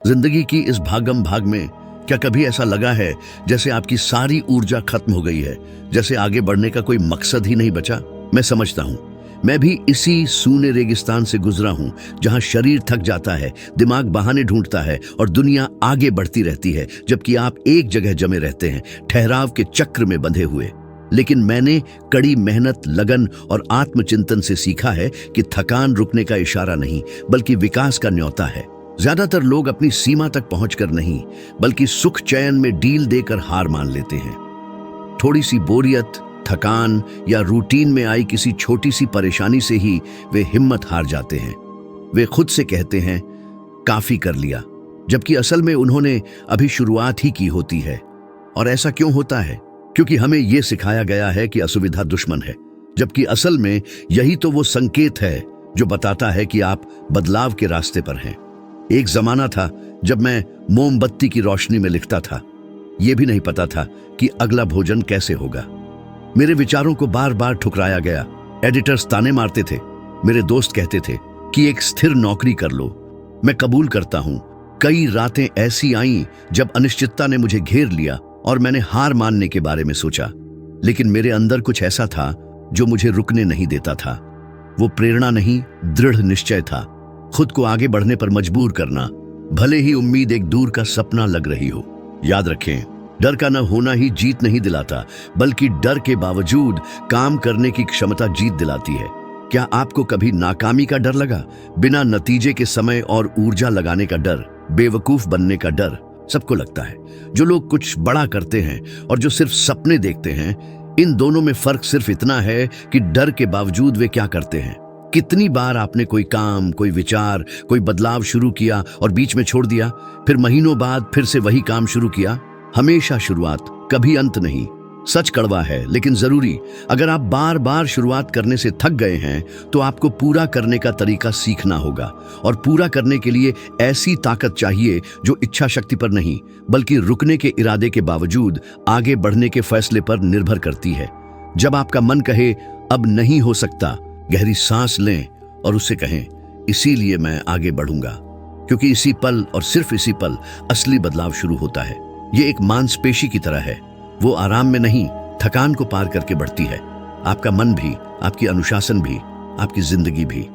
जिंदगी की इस भागम भाग में क्या कभी ऐसा लगा है जैसे आपकी सारी ऊर्जा खत्म हो गई है, जैसे आगे बढ़ने का कोई मकसद ही नहीं बचा? मैं समझता हूँ, मैं भी इसी सूने रेगिस्तान से गुजरा हूँ, जहाँ शरीर थक जाता है, दिमाग बहाने ढूंढता है और दुनिया आगे बढ़ती रहती है, जबकि आप एक जगह जमे रहते हैं, ठहराव के चक्र में बंधे हुए। लेकिन मैंने कड़ी मेहनत, लगन और आत्मचिंतन से सीखा है कि थकान रुकने का इशारा नहीं, बल्कि विकास का न्योता है। ज्यादातर लोग अपनी सीमा तक पहुंचकर नहीं, बल्कि सुख चैन में डील देकर हार मान लेते हैं। थोड़ी सी बोरियत, थकान या रूटीन में आई किसी छोटी सी परेशानी से ही वे हिम्मत हार जाते हैं। वे खुद से कहते हैं, काफी कर लिया, जबकि असल में उन्होंने अभी शुरुआत ही की होती है। और ऐसा क्यों होता है? क्योंकि हमें यह सिखाया गया है कि असुविधा दुश्मन है, जबकि असल में यही तो वो संकेत है जो बताता है कि आप बदलाव के रास्ते पर हैं। एक जमाना था जब मैं मोमबत्ती की रोशनी में लिखता था। यह भी नहीं पता था कि अगला भोजन कैसे होगा। मेरे विचारों को बार बार ठुकराया गया। एडिटर्स ताने मारते थे, मेरे दोस्त कहते थे कि एक स्थिर नौकरी कर लो। मैं कबूल करता हूं, कई रातें ऐसी आईं जब अनिश्चितता ने मुझे घेर लिया और मैंने हार मानने के बारे में सोचा। लेकिन मेरे अंदर कुछ ऐसा था जो मुझे रुकने नहीं देता था। वो प्रेरणा नहीं, दृढ़ निश्चय था। खुद को आगे बढ़ने पर मजबूर करना, भले ही उम्मीद एक दूर का सपना लग रही हो। याद रखें, डर का न होना ही जीत नहीं दिलाता, बल्कि डर के बावजूद काम करने की क्षमता जीत दिलाती है। क्या आपको कभी नाकामी का डर लगा? बिना नतीजे के समय और ऊर्जा लगाने का डर, बेवकूफ बनने का डर सबको लगता है। जो लोग कुछ बड़ा करते हैं और जो सिर्फ सपने देखते हैं, इन दोनों में फर्क सिर्फ इतना है कि डर के बावजूद वे क्या करते हैं। कितनी बार आपने कोई काम, कोई विचार, कोई बदलाव शुरू किया और बीच में छोड़ दिया, फिर महीनों बाद फिर से वही काम शुरू किया? हमेशा शुरुआत, कभी अंत नहीं। सच कड़वा है लेकिन जरूरी। अगर आप बार बार शुरुआत करने से थक गए हैं, तो आपको पूरा करने का तरीका सीखना होगा। और पूरा करने के लिए ऐसी ताकत चाहिए जो इच्छा शक्ति पर नहीं, बल्कि रुकने के इरादे के बावजूद आगे बढ़ने के फैसले पर निर्भर करती है। जब आपका मन कहे अब नहीं हो सकता, गहरी सांस लें और उससे कहें, इसीलिए मैं आगे बढ़ूंगा। क्योंकि इसी पल और सिर्फ इसी पल असली बदलाव शुरू होता है। ये एक मांसपेशी की तरह है, वो आराम में नहीं, थकान को पार करके बढ़ती है। आपका मन भी, आपकी अनुशासन भी, आपकी जिंदगी भी।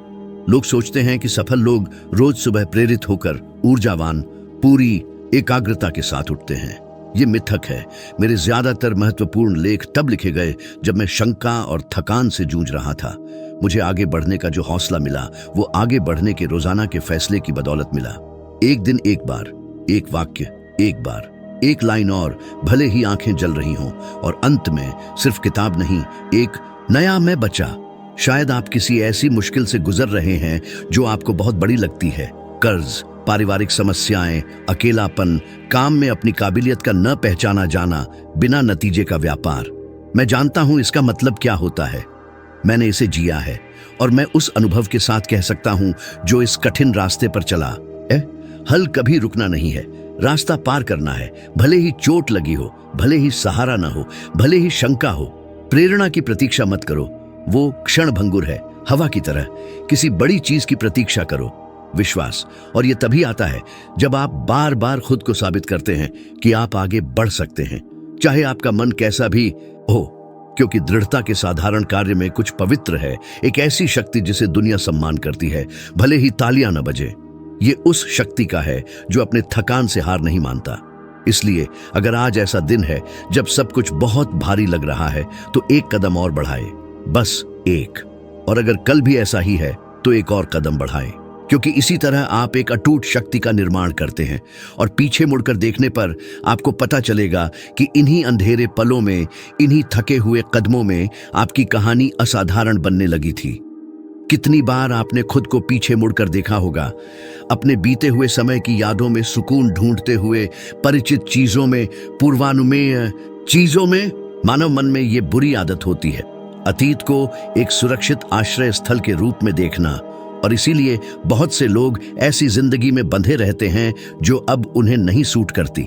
लोग सोचते हैं कि सफल लोग रोज सुबह प्रेरित होकर ऊर्जावान, पूरी एकाग्रता के साथ उठते हैं। ये मिथक है। मेरे ज्यादातर महत्वपूर्ण लेख तब लिखे गए जब मैं शंका और थकान से जूझ रहा था। मुझे आगे बढ़ने का जो हौसला मिला, वो आगे बढ़ने के रोजाना के फैसले की बदौलत मिला। एक दिन एक बार, एक वाक्य, एक बार, एक लाइन और, भले ही आंखें जल रही हों, और अंत में सिर्फ किताब नहीं, एक नया मैं बचा। शायद आप किसी ऐसी मुश्किल से गुजर रहे हैं जो आपको बहुत बड़ी लगती है। कर्ज, पारिवारिक समस्याएं, अकेलापन, काम में अपनी काबिलियत का न पहचाना जाना, बिना नतीजे का व्यापार। मैं जानता हूं इसका मतलब क्या होता है। मैंने इसे जिया है और मैं उस अनुभव के साथ कह सकता हूं जो इस कठिन रास्ते पर चला। हल कभी रुकना नहीं है, रास्ता पार करना है। भले ही चोट लगी हो, भले ही सहारा ना हो, भले ही शंका हो। प्रेरणा की प्रतीक्षा मत करो, वो क्षण भंगुर है, हवा की तरह। किसी बड़ी चीज की प्रतीक्षा करो, विश्वास। और ये तभी आता है जब आप बार बार खुद को साबित करते हैं कि आप आगे बढ़ सकते हैं, चाहे आपका मन कैसा भी हो। क्योंकि दृढ़ता के साधारण कार्य में कुछ पवित्र है, एक ऐसी शक्ति जिसे दुनिया सम्मान करती है, भले ही तालियां न बजे। ये उस शक्ति का है जो अपने थकान से हार नहीं मानता। इसलिए अगर आज ऐसा दिन है जब सब कुछ बहुत भारी लग रहा है, तो एक कदम और बढ़ाए, बस एक। और अगर कल भी ऐसा ही है, तो एक और कदम बढ़ाए। क्योंकि इसी तरह आप एक अटूट शक्ति का निर्माण करते हैं। और पीछे मुड़कर देखने पर आपको पता चलेगा कि इन्हीं अंधेरे पलों में, इन्हीं थके हुए कदमों में आपकी कहानी असाधारण बनने लगी थी। कितनी बार आपने खुद को पीछे मुड़कर देखा होगा, अपने बीते हुए समय की यादों में सुकून ढूंढते हुए, परिचित चीजों में, पूर्वानुमेय चीजों में। मानव मन में ये बुरी आदत होती है, अतीत को एक सुरक्षित आश्रय स्थल के रूप में देखना। और इसीलिए बहुत से लोग ऐसी जिंदगी में बंधे रहते हैं जो अब उन्हें नहीं सूट करती।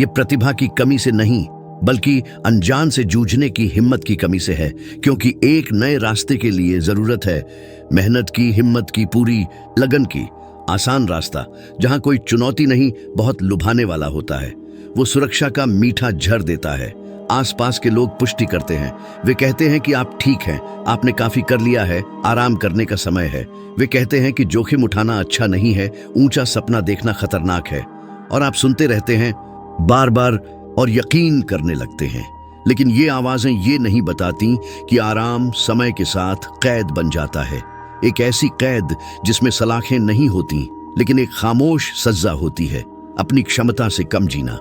ये प्रतिभा की कमी से नहीं, बल्कि अनजान से जूझने की हिम्मत की कमी से है। क्योंकि एक नए रास्ते के लिए जरूरत है मेहनत की, हिम्मत की, पूरी लगन की। आसान रास्ता, जहां कोई चुनौती नहीं, बहुत लुभाने वाला होता है। वो सुरक्षा का मीठा झर देता है। आसपास के लोग पुष्टि करते हैं। वे कहते हैं कि आप ठीक हैं, आपने काफी कर लिया है, आराम करने का समय है। वे कहते हैं कि जोखिम उठाना अच्छा नहीं है, ऊंचा सपना देखना खतरनाक है। और आप सुनते रहते हैं बार बार और यकीन करने लगते हैं। लेकिन ये आवाजें ये नहीं बताती कि आराम समय के साथ कैद बन जाता है। एक ऐसी कैद जिसमें सलाखें नहीं होती, लेकिन एक खामोश सज्जा होती है, अपनी क्षमता से कम जीना।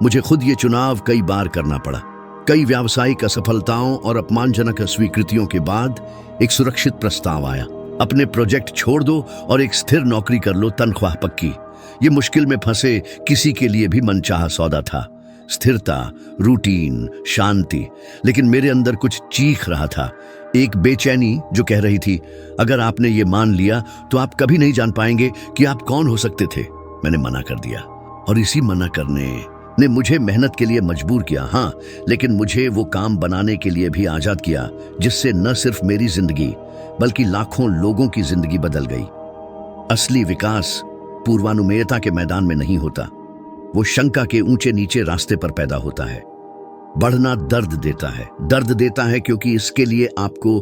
मुझे खुद ये चुनाव कई बार करना पड़ा। कई व्यावसायिक असफलताओं और अपमानजनक स्वीकृतियों के बाद एक सुरक्षित प्रस्ताव आया, अपने प्रोजेक्ट छोड़ दो और एक स्थिर नौकरी कर लो, तनख्वाह पक्की। ये मुश्किल में फंसे किसी के लिए भी मनचाहा सौदा था। स्थिरता, रूटीन, शांति। लेकिन मेरे अंदर कुछ चीख रहा था, एक बेचैनी जो कह रही थी, अगर आपने ये मान लिया तो आप कभी नहीं जान पाएंगे कि आप कौन हो सकते थे। मैंने मना कर दिया, और इसी मना करने ने मुझे मेहनत के लिए मजबूर किया। हाँ, लेकिन मुझे वो काम बनाने के लिए भी आजाद किया जिससे न सिर्फ मेरी जिंदगी बल्कि लाखों लोगों की जिंदगी बदल गई। असली विकास पूर्वानुमेयता के मैदान में नहीं होता, वो शंका के ऊंचे नीचे रास्ते पर पैदा होता है। बढ़ना दर्द देता है क्योंकि इसके लिए आपको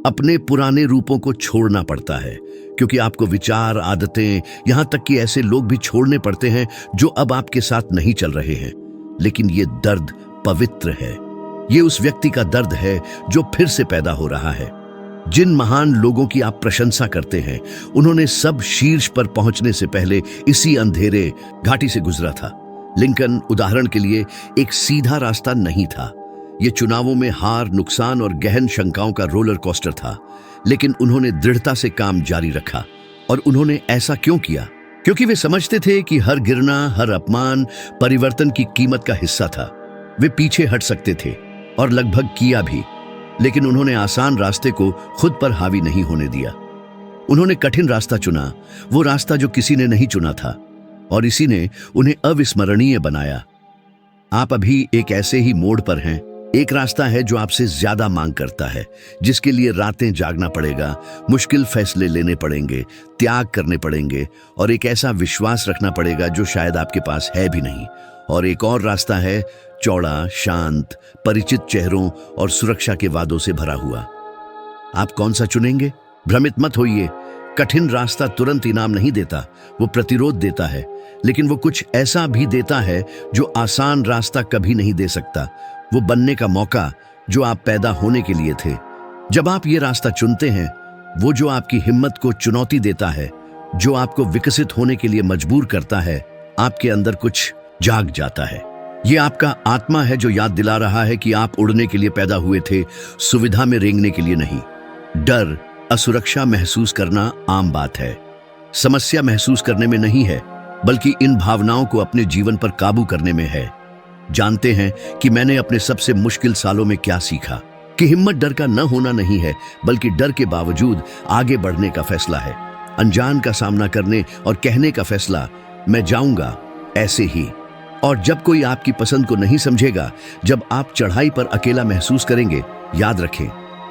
अपने पुराने रूपों को छोड़ना पड़ता है, क्योंकि आपको विचार, आदतें, यहां तक कि ऐसे लोग भी छोड़ने पड़ते हैं जो अब आपके साथ नहीं चल रहे हैं। लेकिन ये दर्द पवित्र है। ये उस व्यक्ति का दर्द है जो फिर से पैदा हो रहा है। जिन महान लोगों की आप प्रशंसा करते हैं, उन्होंने सब शीर्ष पर पहुंचने से पहले इसी अंधेरे घाटी से गुजरा था। लिंकन उदाहरण के लिए एक सीधा रास्ता नहीं था। ये चुनावों में हार, नुकसान और गहन शंकाओं का रोलर कोस्टर था। लेकिन उन्होंने दृढ़ता से काम जारी रखा। और उन्होंने ऐसा क्यों किया? क्योंकि वे समझते थे कि हर गिरना, हर अपमान परिवर्तन की कीमत का हिस्सा था। वे पीछे हट सकते थे, और लगभग किया भी, लेकिन उन्होंने आसान रास्ते को खुद पर हावी नहीं होने दिया। उन्होंने कठिन रास्ता चुना, वो रास्ता जो किसी ने नहीं चुना था, और इसी ने उन्हें अविस्मरणीय बनाया। आप अभी एक ऐसे ही मोड़ पर हैं। एक रास्ता है जो आपसे ज्यादा मांग करता है, जिसके लिए रातें जागना पड़ेगा, मुश्किल फैसले लेने पड़ेंगे, त्याग करने पड़ेंगे, और एक ऐसा विश्वास रखना पड़ेगा जो शायद आपके पास है भी नहीं। और एक और रास्ता है, चौड़ा, शांत, परिचित चेहरों और सुरक्षा के वादों से भरा हुआ। आप कौन सा चुनेंगे? भ्रमित मत होइए। कठिन रास्ता तुरंत इनाम नहीं देता, वो प्रतिरोध देता है। लेकिन वो कुछ ऐसा भी देता है जो आसान रास्ता कभी नहीं दे सकता, वो बनने का मौका जो आप पैदा होने के लिए थे। जब आप ये रास्ता चुनते हैं, वो जो आपकी हिम्मत को चुनौती देता है, जो आपको विकसित होने के लिए मजबूर करता है, आपके अंदर कुछ जाग जाता है। ये आपका आत्मा है जो याद दिला रहा है कि आप उड़ने के लिए पैदा हुए थे, सुविधा में रेंगने के लिए नहीं। डर, असुरक्षा महसूस करना आम बात है। समस्या महसूस करने में नहीं है, बल्कि इन भावनाओं को अपने जीवन पर काबू करने में है। जानते हैं कि मैंने अपने सबसे मुश्किल सालों में क्या सीखा? कि हिम्मत डर का न होना नहीं है, बल्कि डर के बावजूद आगे बढ़ने का फैसला है। अनजान का सामना करने और कहने का फैसला, मैं जाऊंगा ऐसे ही। और जब कोई आपकी पसंद को नहीं समझेगा, जब आप चढ़ाई पर अकेला महसूस करेंगे, याद रखें,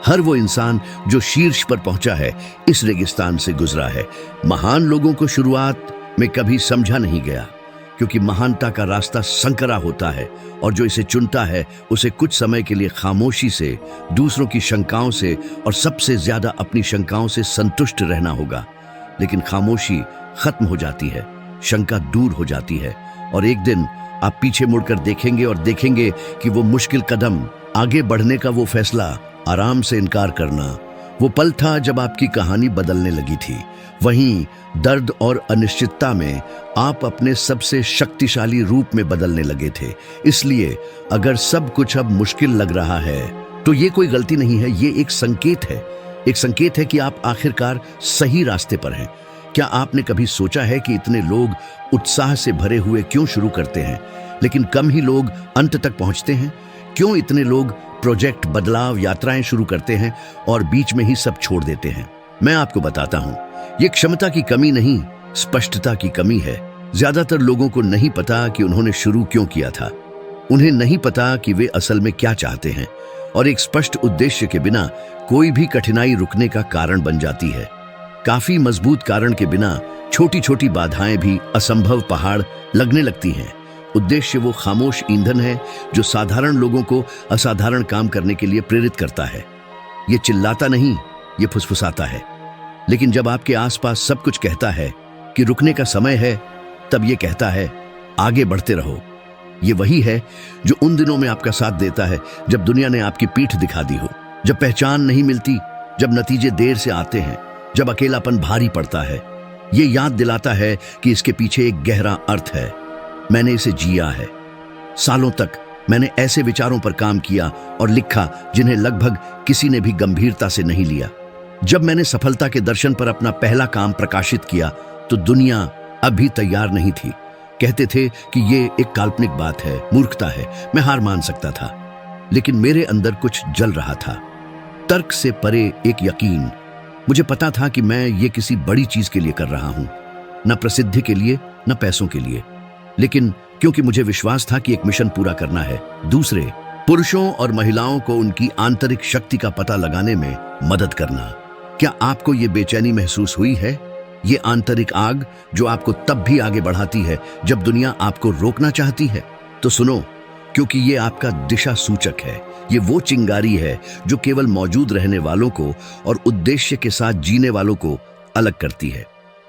हर वो इंसान जो शीर्ष पर पहुंचा है, इस रेगिस्तान से गुजरा है। महान लोगों को शुरुआत में कभी समझा नहीं गया, क्योंकि महानता का रास्ता संकरा होता है, और जो इसे चुनता है उसे कुछ समय के लिए खामोशी से, दूसरों की शंकाओं से और सबसे ज्यादा अपनी शंकाओं से संतुष्ट रहना होगा। लेकिन खामोशी खत्म हो जाती है, शंका दूर हो जाती है, और एक दिन आप पीछे मुड़कर देखेंगे और देखेंगे कि वो मुश्किल कदम, आगे बढ़ने का वो फैसला, आराम से इनकार करना, वो पल था जब आपकी कहानी बदलने लगी थी। वहीं दर्द और अनिश्चितता में आप अपने सबसे शक्तिशाली रूप में बदलने लगे थे। इसलिए अगर सब कुछ अब मुश्किल लग रहा है, तो ये कोई गलती नहीं है, ये एक संकेत है। एक संकेत है कि आप आखिरकार सही रास्ते पर हैं। क्या आपने कभी सोचा है कि इतने लोग उत्साह से भरे हुए क्यों शुरू करते हैं, लेकिन कम ही लोग अंत तक पहुंचते हैं? क्यों इतने लोग प्रोजेक्ट, बदलाव, यात्राएं शुरू करते हैं और बीच में ही सब छोड़ देते हैं? मैं आपको बताता हूं, ये क्षमता की कमी नहीं, स्पष्टता की कमी है। ज्यादातर लोगों को नहीं पता कि उन्होंने शुरू क्यों किया था। उन्हें नहीं पता कि वे असल में क्या चाहते हैं, और एक स्पष्ट उद्देश्य के बिना कोई भी कठिनाई रुकने का कारण बन जाती है। काफी मजबूत कारण के बिना छोटी छोटी बाधाएं भी असंभव पहाड़ लगने लगती हैं। उद्देश्य वो खामोश ईंधन है जो साधारण लोगों को असाधारण काम करने के लिए प्रेरित करता है। ये चिल्लाता नहीं, ये फुसफुसाता है। लेकिन जब आपके आसपास सब कुछ कहता है कि रुकने का समय है, तब ये कहता है आगे बढ़ते रहो। ये वही है जो उन दिनों में आपका साथ देता है जब दुनिया ने आपकी पीठ दिखा दी हो, जब पहचान नहीं मिलती, जब नतीजे देर से आते हैं, जब अकेलापन भारी पड़ता है। ये याद दिलाता है कि इसके पीछे एक गहरा अर्थ है। मैंने इसे जिया है। सालों तक मैंने ऐसे विचारों पर काम किया और लिखा जिन्हें लगभग किसी ने भी गंभीरता से नहीं लिया। जब मैंने सफलता के दर्शन पर अपना पहला काम प्रकाशित किया तो दुनिया अभी तैयार नहीं थी। कहते थे कि ये एक काल्पनिक बात है, मूर्खता है। मैं हार मान सकता था, लेकिन मेरे अंदर कुछ जल रहा था। तर्क से परे एक यकीन। मुझे पता था कि मैं ये किसी बड़ी चीज के लिए कर रहा हूं, न प्रसिद्धि के लिए, न पैसों के लिए, लेकिन क्योंकि मुझे विश्वास था कि एक मिशन पूरा करना है। दूसरे पुरुषों और महिलाओं को उनकी आंतरिक शक्ति का पता लगाने में मदद करना। क्या आपको ये बेचैनी महसूस हुई है? ये आंतरिक आग जो आपको तब भी आगे बढ़ाती है जब दुनिया आपको रोकना चाहती है? तो सुनो, क्योंकि ये आपका दिशा सूचक है। ये वो चिंगारी है जो केवल मौजूद रहने वालों को और उद्देश्य के साथ जीने वालों को अलग करती है।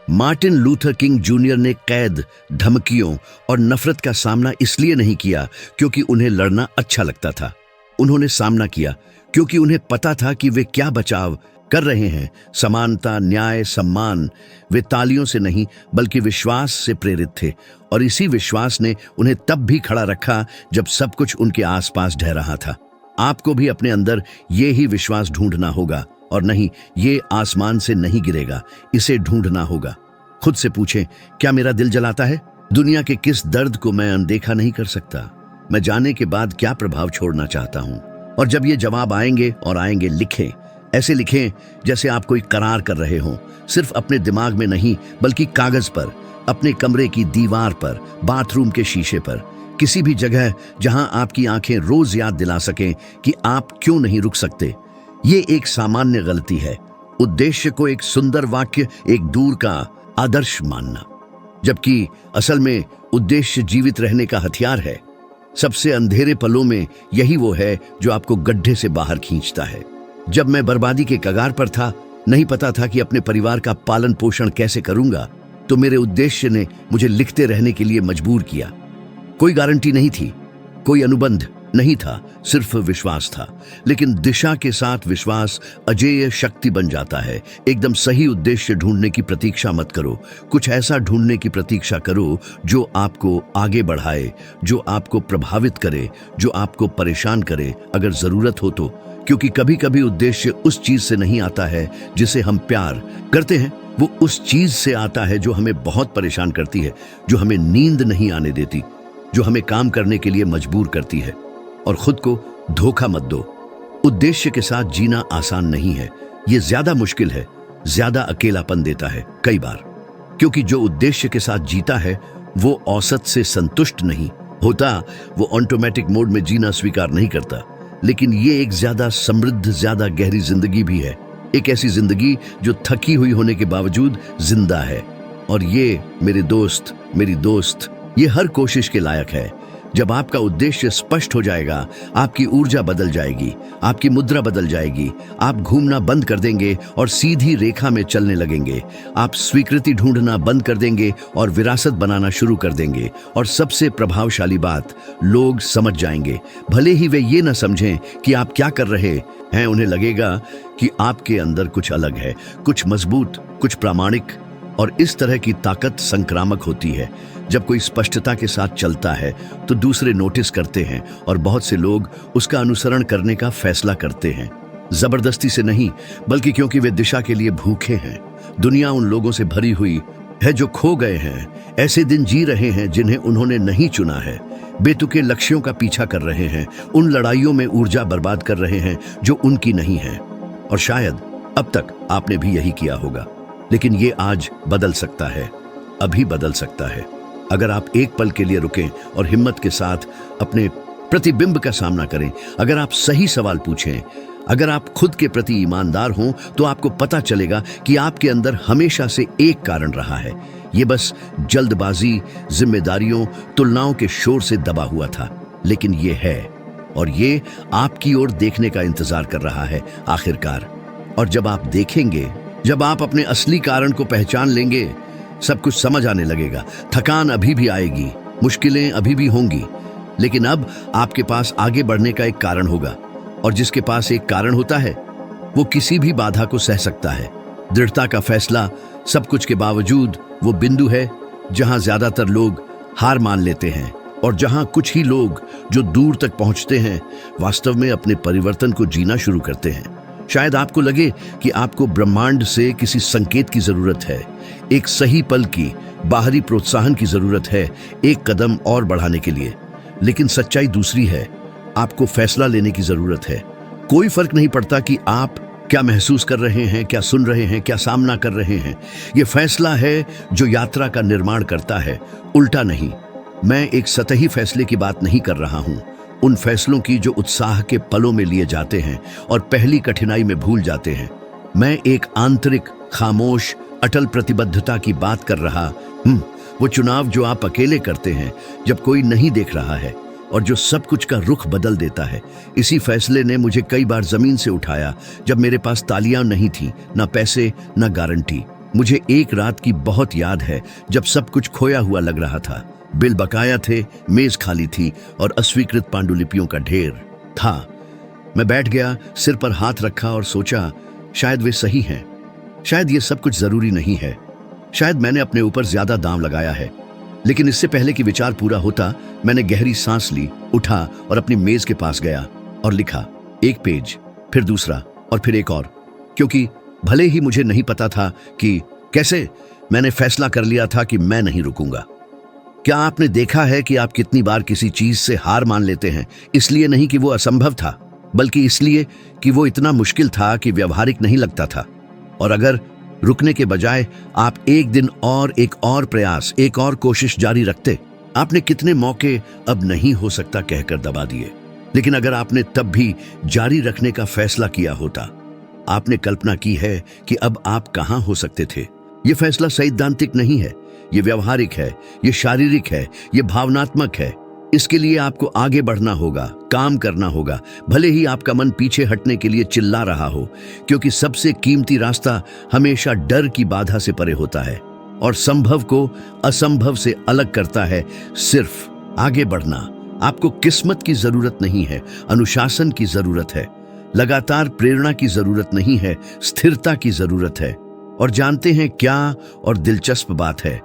मार्टिन लूथर किंग जूनियर ने कैद, धमकियों और नफरत का सामना इसलिए नहीं किया क्योंकि उन्हें लड़ना अच्छा लगता था। उन्होंने सामना किया क्योंकि उन्हें पता था कि वे क्या बचाव कर रहे हैं। समानता, न्याय, सम्मान। वे तालियों से नहीं बल्कि विश्वास से प्रेरित थे, और इसी विश्वास ने उन्हें तब भी खड़ा रखा जब सब कुछ उनके आसपास ढह रहा था। आपको भी अपने अंदर ये ही विश्वास ढूंढना होगा, और नहीं, ये आसमान से नहीं गिरेगा, इसे ढूंढना होगा। खुद से पूछें, क्या मेरा दिल जलाता है? दुनिया के किस दर्द को मैं अनदेखा नहीं कर सकता? मैं जाने के बाद क्या प्रभाव छोड़ना चाहता हूं? और जब ये जवाब आएंगे, और आएंगे, लिखें। ऐसे लिखें जैसे आप कोई करार कर रहे हों, सिर्फ अपने दिमाग में नहीं बल्कि कागज पर, अपने कमरे की दीवार पर, बाथरूम के शीशे पर, किसी भी जगह जहां आपकी आंखें रोज याद दिला सकें कि आप क्यों नहीं रुक सकते। ये एक सामान्य गलती है, उद्देश्य को एक सुंदर वाक्य, एक दूर का आदर्श मानना, जबकि असल में उद्देश्य जीवित रहने का हथियार है। सबसे अंधेरे पलों में यही वो है जो आपको गड्ढे से बाहर खींचता है। जब मैं बर्बादी के कगार पर था, नहीं पता था कि अपने परिवार का पालन पोषण कैसे करूंगा, तो मेरे उद्देश्य ने मुझे लिखते रहने के लिए मजबूर किया। कोई गारंटी नहीं थी, कोई अनुबंध नहीं था, सिर्फ विश्वास था। लेकिन दिशा के साथ विश्वास अजेय शक्ति बन जाता है। एकदम सही उद्देश्य ढूंढने की प्रतीक्षा मत करो, कुछ ऐसा ढूंढने की प्रतीक्षा करो जो आपको आगे बढ़ाए, जो आपको प्रभावित करे, जो आपको परेशान करे अगर जरूरत हो तो। क्योंकि कभी कभी उद्देश्य उस चीज से नहीं आता है जिसे हम प्यार करते हैं, वो उस चीज से आता है जो हमें बहुत परेशान करती है, जो हमें नींद नहीं आने देती, जो हमें काम करने के लिए मजबूर करती है। और खुद को धोखा मत दो। उद्देश्य के साथ जीना आसान नहीं है, ये ज्यादा मुश्किल है, ज्यादा अकेलापन देता है कई बार। क्योंकि जो उद्देश्य के साथ जीता है वो औसत से संतुष्ट नहीं होता, वो ऑटोमेटिक मोड में जीना स्वीकार नहीं करता। लेकिन ये एक ज्यादा समृद्ध, ज्यादा गहरी जिंदगी भी है, एक ऐसी जिंदगी जो थकी हुई होने के बावजूद जिंदा है। और ये मेरे दोस्त, मेरी दोस्त, ये हर कोशिश के लायक है। जब आपका उद्देश्य स्पष्ट हो जाएगा, आपकी ऊर्जा बदल जाएगी, आपकी मुद्रा बदल जाएगी। आप घूमना बंद कर देंगे और सीधी रेखा में चलने लगेंगे। आप स्वीकृति ढूंढना बंद कर देंगे और विरासत बनाना शुरू कर देंगे। और सबसे प्रभावशाली बात, लोग समझ जाएंगे। भले ही वे ये न समझें कि आप क्या कर रहे हैं, उन्हें लगेगा कि आपके अंदर कुछ अलग है, कुछ मजबूत, कुछ प्रामाणिक। और इस तरह की ताकत संक्रामक होती है। जब कोई स्पष्टता के साथ चलता है तो दूसरे नोटिस करते हैं और बहुत से लोग उसका अनुसरण करने का फैसला करते हैं, जबरदस्ती से नहीं बल्कि क्योंकि वे दिशा के लिए भूखे हैं। दुनिया उन लोगों से भरी हुई है जो खो गए हैं, ऐसे दिन जी रहे हैं जिन्हें उन्होंने नहीं चुना है, बेतुके लक्ष्यों का पीछा कर रहे हैं, उन लड़ाइयों में ऊर्जा बर्बाद कर रहे हैं जो उनकी नहीं है। और शायद अब तक आपने भी यही किया होगा, लेकिन ये आज बदल सकता है, अभी बदल सकता है। अगर आप एक पल के लिए रुकें और हिम्मत के साथ अपने प्रतिबिंब का सामना करें, अगर आप सही सवाल पूछें, अगर आप खुद के प्रति ईमानदार हों तो आपको पता चलेगा कि आपके अंदर हमेशा से एक कारण रहा है। ये बस जल्दबाजी, जिम्मेदारियों, तुलनाओं के शोर से दबा हुआ था। लेकिन ये है, और ये आपकी ओर देखने का इंतजार कर रहा है आखिरकार। और जब आप देखेंगे, जब आप अपने असली कारण को पहचान लेंगे, सब कुछ समझ आने लगेगा। थकान अभी भी आएगी, मुश्किलें अभी भी होंगी, लेकिन अब आपके पास आगे बढ़ने का एक कारण होगा। और जिसके पास एक कारण होता है वो किसी भी बाधा को सह सकता है। दृढ़ता का फैसला सब कुछ के बावजूद वो बिंदु है जहां ज्यादातर लोग हार मान लेते हैं, और जहां कुछ ही लोग जो दूर तक पहुंचते हैं वास्तव में अपने परिवर्तन को जीना शुरू करते हैं। शायद आपको लगे कि आपको ब्रह्मांड से किसी संकेत की जरूरत है, एक सही पल की, बाहरी प्रोत्साहन की जरूरत है एक कदम और बढ़ाने के लिए। लेकिन सच्चाई दूसरी है, आपको फैसला लेने की जरूरत है। कोई फर्क नहीं पड़ता कि आप क्या महसूस कर रहे हैं, क्या सुन रहे हैं, क्या सामना कर रहे हैं। यह फैसला है जो यात्रा का निर्माण करता है, उल्टा नहीं। मैं एक सतही फैसले की बात नहीं कर रहा हूं, उन फैसलों की जो उत्साह के पलों में लिए जाते हैं और पहली कठिनाई में भूल जाते हैं। मैं एक आंतरिक, खामोश, अटल प्रतिबद्धता की बात कर रहा हूं। वो चुनाव जो आप अकेले करते हैं जब कोई नहीं देख रहा है, और जो सब कुछ का रुख बदल देता है। इसी फैसले ने मुझे कई बार जमीन से उठाया जब मेरे पास तालियां नहीं थी, ना पैसे, ना गारंटी। मुझे एक रात की बहुत याद है जब सब कुछ खोया हुआ लग रहा था। बिल बकाया थे, मेज खाली थी और अस्वीकृत पांडुलिपियों का ढेर था। मैं बैठ गया, सिर पर हाथ रखा और सोचा, शायद वे सही हैं, शायद ये सब कुछ जरूरी नहीं है, शायद मैंने अपने ऊपर ज्यादा दाम लगाया है। लेकिन इससे पहले कि विचार पूरा होता, मैंने गहरी सांस ली, उठा और अपनी मेज के पास गया और लिखा एक पेज, फिर दूसरा और फिर एक और। क्योंकि भले ही मुझे नहीं पता था कि कैसे, मैंने फैसला कर लिया था कि मैं नहीं रुकूंगा। क्या आपने देखा है कि आप कितनी बार किसी चीज से हार मान लेते हैं, इसलिए नहीं कि वो असंभव था, बल्कि इसलिए कि वो इतना मुश्किल था कि व्यवहारिक नहीं लगता था। और अगर रुकने के बजाय आप एक दिन और एक और प्रयास, एक और कोशिश जारी रखते, आपने कितने मौके अब नहीं हो सकता कहकर दबा दिए। लेकिन अगर आपने तब भी जारी रखने का फैसला किया होता, आपने कल्पना की है कि अब आप कहां हो सकते थे। यह फैसला सैद्धांतिक नहीं है, ये व्यवहारिक है, ये शारीरिक है, ये भावनात्मक है। इसके लिए आपको आगे बढ़ना होगा, काम करना होगा, भले ही आपका मन पीछे हटने के लिए चिल्ला रहा हो, क्योंकि सबसे कीमती रास्ता हमेशा डर की बाधा से परे होता है, और संभव को असंभव से अलग करता है सिर्फ आगे बढ़ना। आपको किस्मत की जरूरत नहीं है, अनुशासन की जरूरत है। लगातार प्रेरणा की जरूरत नहीं है, स्थिरता की जरूरत है। और जानते हैं क्या और दिलचस्प बात है,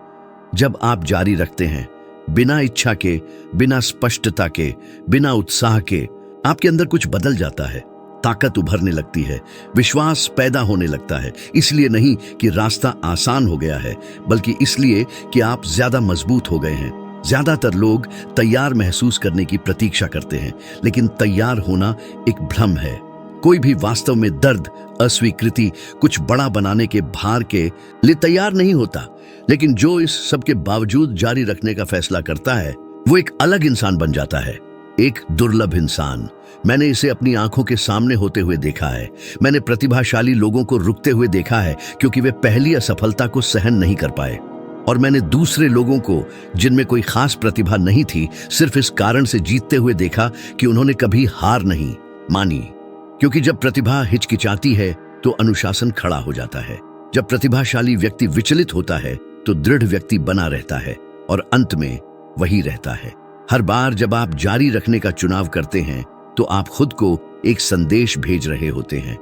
जब आप जारी रखते हैं बिना इच्छा के, बिना स्पष्टता के, बिना उत्साह के, आपके अंदर कुछ बदल जाता है। ताकत उभरने लगती है, विश्वास पैदा होने लगता है। इसलिए नहीं कि रास्ता आसान हो गया है, बल्कि इसलिए कि आप ज्यादा मजबूत हो गए हैं। ज्यादातर लोग तैयार महसूस करने की प्रतीक्षा करते हैं, लेकिन तैयार होना एक भ्रम है। कोई भी वास्तव में दर्द, अस्वीकृति, कुछ बड़ा बनाने के भार के लिए तैयार नहीं होता। लेकिन जो इस सब के बावजूद जारी रखने का फैसला करता है, वो एक अलग इंसान बन जाता है, एक दुर्लभ इंसान। मैंने इसे अपनी आंखों के सामने होते हुए देखा है। मैंने प्रतिभाशाली लोगों को रुकते हुए देखा है क्योंकि वे पहली असफलता को सहन नहीं कर पाए, और मैंने दूसरे लोगों को जिनमें कोई खास प्रतिभा नहीं थी, सिर्फ इस कारण से जीतते हुए देखा कि उन्होंने कभी हार नहीं मानी। क्योंकि जब प्रतिभा हिचकिचाती है तो अनुशासन खड़ा हो जाता है। जब प्रतिभाशाली व्यक्ति विचलित होता है तो दृढ़ व्यक्ति बना रहता है, और अंत में वही रहता है। हर बार जब आप जारी रखने का चुनाव करते हैं तो आप खुद को एक संदेश भेज रहे होते हैं,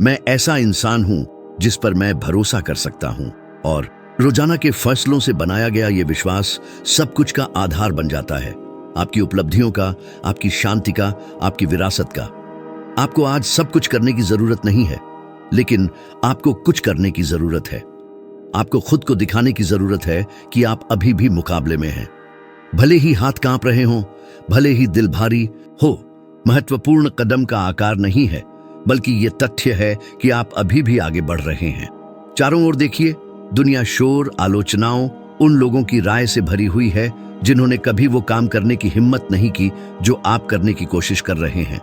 मैं ऐसा इंसान हूं जिस पर मैं भरोसा कर सकता हूं। और रोजाना के फैसलों से बनाया गया ये विश्वास सब कुछ का आधार बन जाता है, आपकी उपलब्धियों का, आपकी शांति का, आपकी विरासत का। आपको आज सब कुछ करने की जरूरत नहीं है, लेकिन आपको कुछ करने की जरूरत है। आपको खुद को दिखाने की जरूरत है कि आप अभी भी मुकाबले में हैं। भले ही हाथ कांप रहे हों, भले ही दिल भारी हो, महत्वपूर्ण कदम का आकार नहीं है, बल्कि ये तथ्य है कि आप अभी भी आगे बढ़ रहे हैं। चारों ओर देखिए, दुनिया शोर, आलोचनाओं, उन लोगों की राय से भरी हुई है जिन्होंने कभी वो काम करने की हिम्मत नहीं की जो आप करने की कोशिश कर रहे हैं।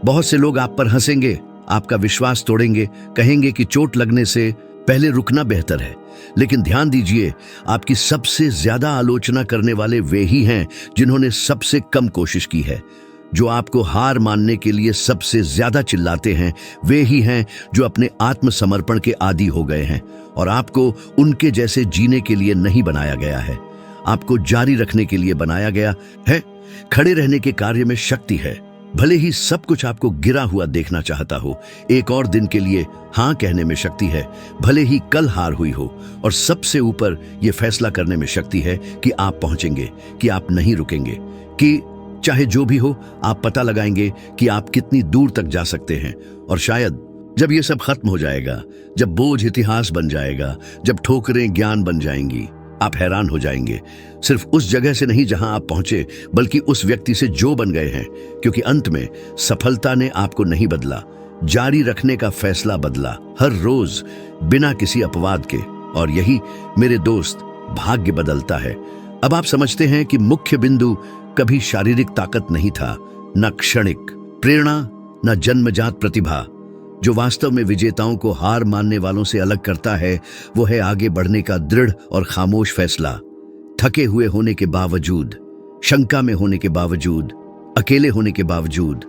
बहुत से लोग आप पर हंसेंगे, आपका विश्वास तोड़ेंगे, कहेंगे कि चोट लगने से पहले रुकना बेहतर है। लेकिन ध्यान दीजिए, आपकी सबसे ज्यादा आलोचना करने वाले वे ही हैं जिन्होंने सबसे कम कोशिश की है। जो आपको हार मानने के लिए सबसे ज्यादा चिल्लाते हैं वे ही हैं जो अपने आत्मसमर्पण के आदी हो गए हैं। और आपको उनके जैसे जीने के लिए नहीं बनाया गया है, आपको जारी रखने के लिए बनाया गया है। खड़े रहने के कार्य में शक्ति है। भले ही सब कुछ आपको गिरा हुआ देखना चाहता हो, एक और दिन के लिए हाँ कहने में शक्ति है। भले ही कल हार हुई हो, और सबसे ऊपर यह फैसला करने में शक्ति है कि आप पहुंचेंगे, कि आप नहीं रुकेंगे, कि चाहे जो भी हो आप पता लगाएंगे कि आप कितनी दूर तक जा सकते हैं। और शायद जब ये सब खत्म हो जाएगा, जब बोझ इतिहास बन जाएगा, जब ठोकरें ज्ञान बन जाएंगी, आप हैरान हो जाएंगे, सिर्फ उस जगह से नहीं जहां आप पहुंचे, बल्कि उस व्यक्ति से जो बन गए हैं। क्योंकि अंत में सफलता ने आपको नहीं बदला, जारी रखने का फैसला बदला, हर रोज बिना किसी अपवाद के। और यही मेरे दोस्त भाग्य बदलता है। अब आप समझते हैं कि मुख्य बिंदु कभी शारीरिक ताकत नहीं था, न क्षणिक प्रेरणा, न जन्मजात प्रतिभा। जो वास्तव में विजेताओं को हार मानने वालों से अलग करता है वो है आगे बढ़ने का दृढ़ और खामोश फैसला। थके हुए होने के बावजूद, शंका में होने के बावजूद, अकेले होने के बावजूद,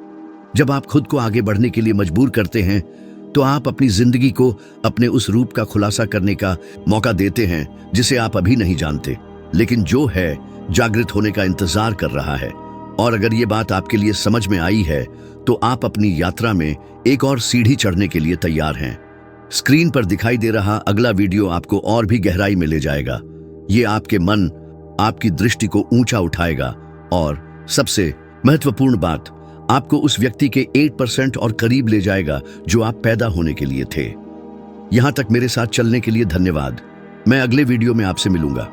जब आप खुद को आगे बढ़ने के लिए मजबूर करते हैं तो आप अपनी जिंदगी को अपने उस रूप का खुलासा करने का मौका देते हैं जिसे आप अभी नहीं जानते, लेकिन जो है जागृत होने का इंतजार कर रहा है। और अगर ये बात आपके लिए समझ में आई है तो आप अपनी यात्रा में एक और सीढ़ी चढ़ने के लिए तैयार हैं। स्क्रीन पर दिखाई दे रहा अगला वीडियो आपको और भी गहराई में ले जाएगा। ये आपके मन, आपकी दृष्टि को ऊंचा उठाएगा और सबसे महत्वपूर्ण बात, आपको उस व्यक्ति के 8% और करीब ले जाएगा जो आप पैदा होने के लिए थे। यहां तक मेरे साथ चलने के लिए धन्यवाद। मैं अगले वीडियो में आपसे मिलूंगा।